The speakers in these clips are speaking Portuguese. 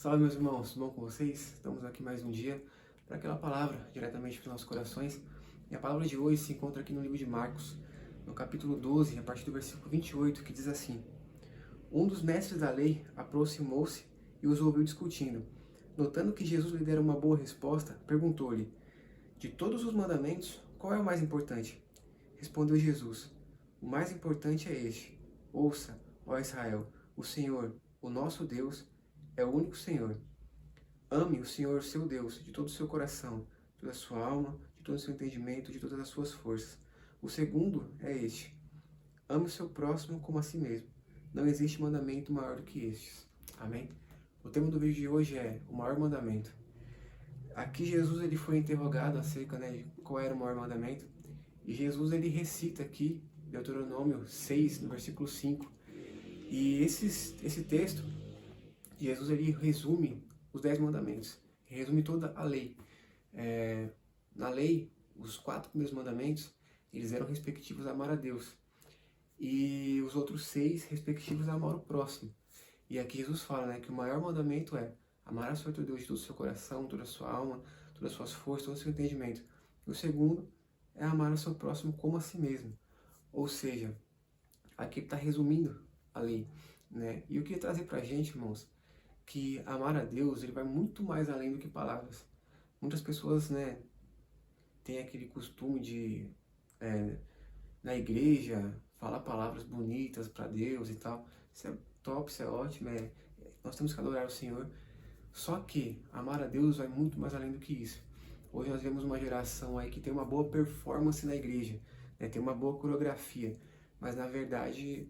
Salve, meus irmãos, tudo bom com vocês? Estamos aqui mais um dia para aquela palavra diretamente para os nossos corações. E a palavra de hoje se encontra aqui no livro de Marcos, no capítulo 12, a partir do versículo 28, que diz assim: Um dos mestres da lei aproximou-se e os ouviu discutindo. Notando que Jesus lhe dera uma boa resposta, perguntou-lhe: De todos os mandamentos, qual é o mais importante? Respondeu Jesus: O mais importante é este: Ouça, ó Israel, o Senhor, o nosso Deus, é o único Senhor. Ame o Senhor, seu Deus, de todo o seu coração, de toda a sua alma, de todo o seu entendimento, de todas as suas forças. O segundo é este: ame o seu próximo como a si mesmo. Não existe mandamento maior do que estes. Amém? O tema do vídeo de hoje é o maior mandamento. Aqui Jesus ele foi interrogado acerca de qual era o maior mandamento. E Jesus ele recita aqui Deuteronômio 6, no versículo 5. E esse texto, Jesus ele resume os 10 mandamentos, resume toda a lei. Na lei, os 4 primeiros mandamentos, eles eram respectivos a amar a Deus. E os outros 6 respectivos a amar o próximo. E aqui Jesus fala que o maior mandamento é amar a Senhor teu Deus de todo o seu coração, toda a sua alma, todas as suas forças, todo o seu entendimento. E o segundo é amar o seu próximo como a si mesmo. Ou seja, aqui está resumindo a lei. E eu queria trazer para a gente, irmãos, que amar a Deus ele vai muito mais além do que palavras. Muitas pessoas têm aquele costume de, na igreja, falar palavras bonitas para Deus e tal. Isso é top, isso é ótimo, nós temos que adorar o Senhor. Só que amar a Deus vai muito mais além do que isso. Hoje nós vemos uma geração aí que tem uma boa performance na igreja, tem uma boa coreografia, mas na verdade,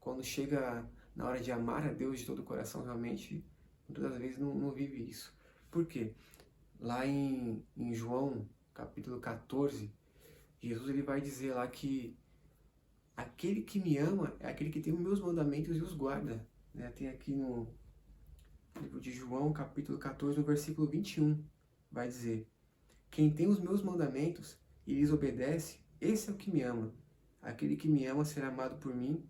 quando chega na hora de amar a Deus de todo o coração, realmente, muitas das vezes não vive isso. Por quê? Lá em João, capítulo 14, Jesus ele vai dizer lá que aquele que me ama é aquele que tem os meus mandamentos e os guarda. Tem aqui no livro de João, capítulo 14, no versículo 21, vai dizer: Quem tem os meus mandamentos e lhes obedece, esse é o que me ama. Aquele que me ama será amado por mim,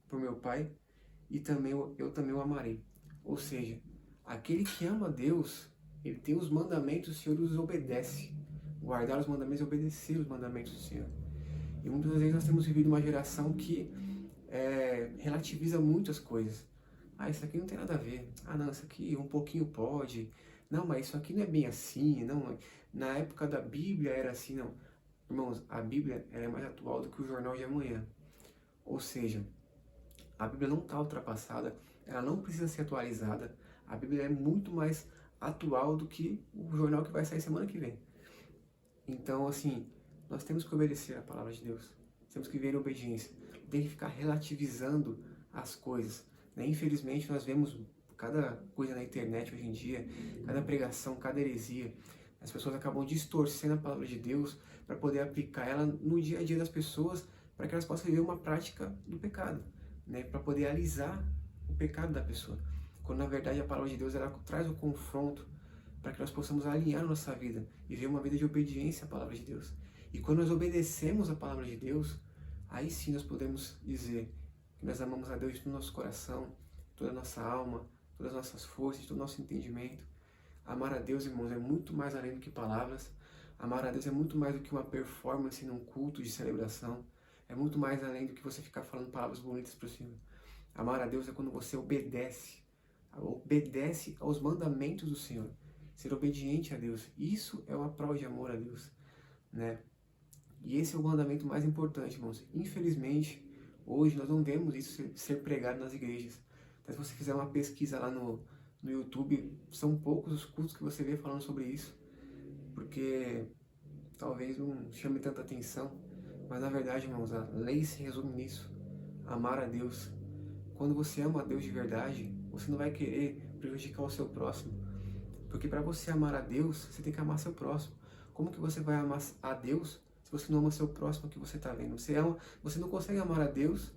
por meu Pai, e também eu também o amarei. Ou seja, aquele que ama a Deus, ele tem os mandamentos, o Senhor os obedece. Guardar os mandamentos e obedecer os mandamentos do Senhor. E muitas vezes nós temos vivido uma geração que relativiza muitas coisas. Isso aqui não tem nada a ver. Não, isso aqui um pouquinho pode. Não, mas isso aqui não é bem assim. Não, na época da Bíblia era assim, não. Irmãos, a Bíblia é mais atual do que o jornal de amanhã. Ou seja, a Bíblia não está ultrapassada, ela não precisa ser atualizada. A Bíblia é muito mais atual do que o jornal que vai sair semana que vem. Então, assim, nós temos que obedecer a palavra de Deus. Temos que viver em obediência. Tem que ficar relativizando as coisas. Infelizmente, nós vemos cada coisa na internet hoje em dia, cada pregação, cada heresia. As pessoas acabam distorcendo a palavra de Deus para poder aplicar ela no dia a dia das pessoas, para que elas possam viver uma prática do pecado, para poder alisar o pecado da pessoa. Quando na verdade a palavra de Deus ela traz o confronto para que nós possamos alinhar a nossa vida e viver uma vida de obediência à palavra de Deus. E quando nós obedecemos a palavra de Deus, aí sim nós podemos dizer que nós amamos a Deus de todo o nosso coração, toda a nossa alma, todas as nossas forças, todo o nosso entendimento. Amar a Deus, irmãos, é muito mais além do que palavras. Amar a Deus é muito mais do que uma performance num culto de celebração. É muito mais além do que você ficar falando palavras bonitas para o Senhor. Amar a Deus é quando você obedece aos mandamentos do Senhor. Ser obediente a Deus. Isso é uma prova de amor a Deus. E esse é o mandamento mais importante, irmãos. Infelizmente, hoje nós não vemos isso ser pregado nas igrejas. Mas se você fizer uma pesquisa lá no YouTube, são poucos os cultos que você vê falando sobre isso. Porque talvez não chame tanta atenção. Mas na verdade, irmãos, a lei se resume nisso. Amar a Deus. Quando você ama a Deus de verdade, você não vai querer prejudicar o seu próximo. Porque para você amar a Deus, você tem que amar seu próximo. Como que você vai amar a Deus se você não ama seu próximo que você está vendo? Você não consegue amar a Deus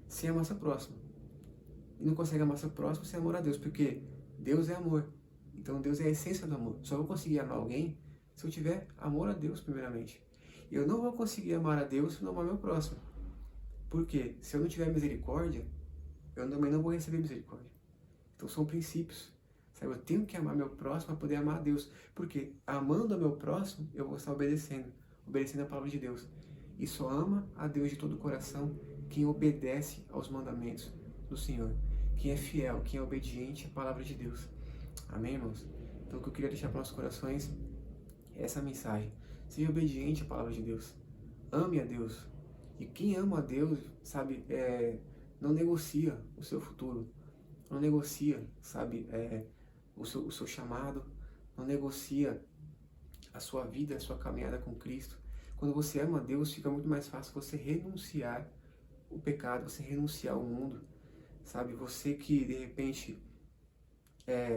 sem amar seu próximo. E não consegue amar seu próximo sem amar a Deus, porque Deus é amor. Então Deus é a essência do amor. Só vou conseguir amar alguém se eu tiver amor a Deus primeiramente. E eu não vou conseguir amar a Deus se não amar meu próximo. Porque se eu não tiver misericórdia, eu também não vou receber misericórdia. Então são princípios. sabe? Eu tenho que amar meu próximo para poder amar a Deus, porque amando o meu próximo, eu vou estar obedecendo a palavra de Deus. E só ama a Deus de todo o coração quem obedece aos mandamentos do Senhor, quem é fiel, quem é obediente à palavra de Deus. Amém, irmãos? Então, o que eu queria deixar para nossos corações é essa mensagem. Seja obediente à palavra de Deus. Ame a Deus. E quem ama a Deus, sabe, não negocia o seu futuro. Não negocia, sabe, o seu chamado. Não negocia a sua vida, a sua caminhada com Cristo. Quando você ama a Deus, fica muito mais fácil você renunciar o pecado, você renunciar ao mundo. Sabe, você que de repente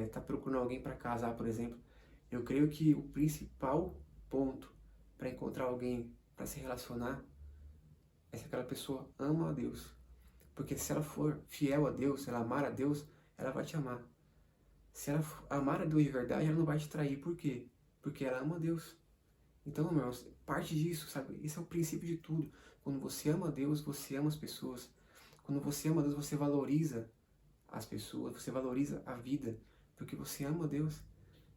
está procurando alguém para casar, por exemplo, eu creio que o principal ponto para encontrar alguém para se relacionar é se aquela pessoa ama a Deus. Porque se ela for fiel a Deus, se ela amar a Deus, ela vai te amar. Se ela amar a Deus de verdade, ela não vai te trair. Por quê? Porque ela ama a Deus. Então, irmãos, parte disso, sabe? Esse é o princípio de tudo. Quando você ama a Deus, você ama as pessoas. Quando você ama a Deus, você valoriza as pessoas, você valoriza a vida, porque você ama a Deus.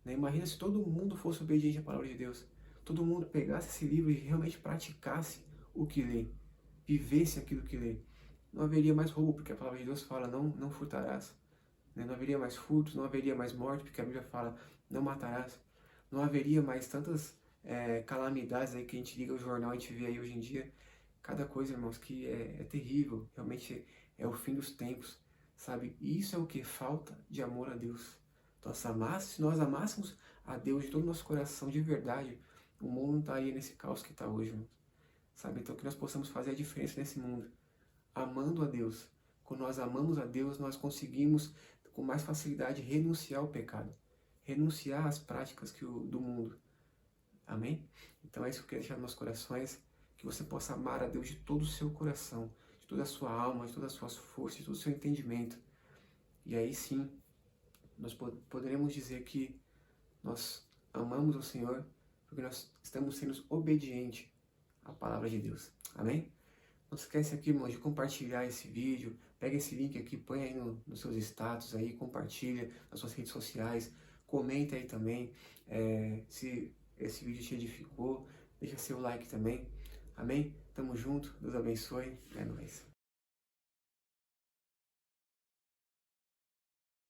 Né? Imagina se todo mundo fosse obediente à palavra de Deus. Todo mundo pegasse esse livro e realmente praticasse o que lê, vivesse aquilo que lê. Não haveria mais roubo, porque a palavra de Deus fala, não furtarás. Né? Não haveria mais furtos, não haveria mais morte, porque a Bíblia fala, não matarás. Não haveria mais tantas calamidades aí que a gente liga o jornal, a gente vê aí hoje em dia. Cada coisa, irmãos, que é terrível, realmente é o fim dos tempos, sabe? E isso é o que? Falta de amor a Deus. Então, se nós amássemos a Deus de todo o nosso coração, de verdade, o mundo não estaria nesse caos que está hoje, irmãos. Sabe? Então, que nós possamos fazer a diferença nesse mundo, amando a Deus. Quando nós amamos a Deus, nós conseguimos, com mais facilidade, renunciar ao pecado, renunciar às práticas do mundo. Amém? Então é isso que eu queria deixar nos nossos corações, que você possa amar a Deus de todo o seu coração, de toda a sua alma, de todas as suas forças, de todo o seu entendimento. E aí sim, nós poderemos dizer que nós amamos o Senhor, porque nós estamos sendo obedientes à palavra de Deus. Amém? Não esquece aqui, irmãos, de compartilhar esse vídeo. Pega esse link aqui, põe aí nos seus status aí, compartilha nas suas redes sociais, comenta aí também se esse vídeo te edificou, deixa seu like também. Amém? Tamo junto, Deus abençoe, é nóis.